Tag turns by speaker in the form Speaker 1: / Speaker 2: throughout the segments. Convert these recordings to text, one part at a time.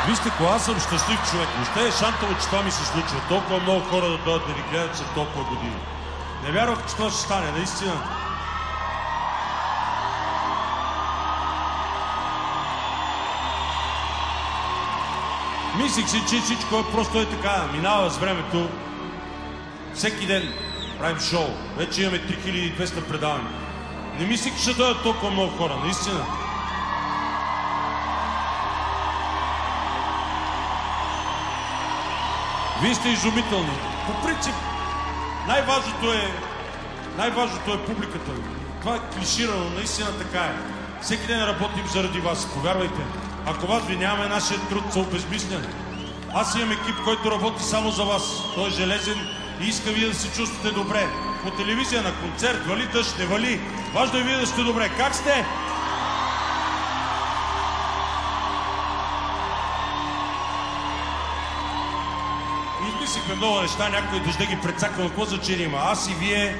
Speaker 1: Вижте, кога аз съм щастлив човек. Въобще е шантало, че това ми се случва. Толкова много хора да дойдат да ни гледат след толкова години. Не вярвах, че това ще стане, наистина. Мислих си, че всичко е просто е така. Минава с времето. Всеки ден правим шоу. Вече имаме 3200 предавания. Не мислих, че ще дойдат толкова много хора, наистина. Вие сте изумителни. По принцип, най-важното е публиката. Това е клиширано, наистина така е. Всеки ден работим заради вас, повярвайте. Ако вас ви нямаме, нашия труд се обезмисля. Аз имам екип, който работи само за вас. Той е железен и иска вие да се чувствате добре. По телевизия, на концерт, вали дъжд, не вали. Важно е вие да сте добре. Как сте? Измислихме много неща, някой дъжда ги прецаквам, какво значение има? Аз и вие,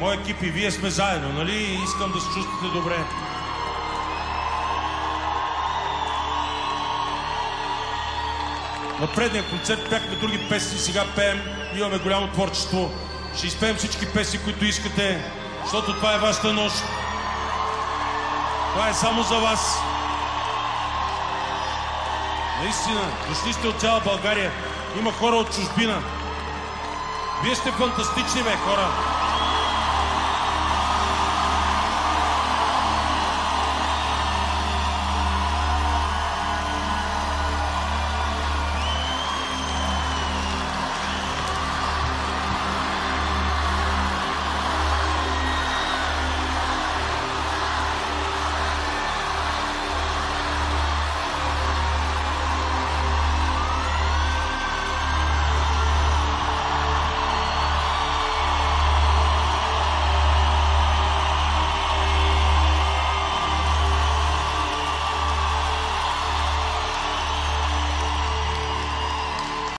Speaker 1: мой екип и вие сме заедно, нали? Искам да се чувствате добре. На предния концерт пяхме други песни, сега пеем, имаме голямо творчество. Ще изпеем всички песни, които искате, защото това е вашата нощ. Това е само за вас. Наистина, дошли сте от цяла България. Има хора от чужбина. Вие сте фантастични, бе, хора.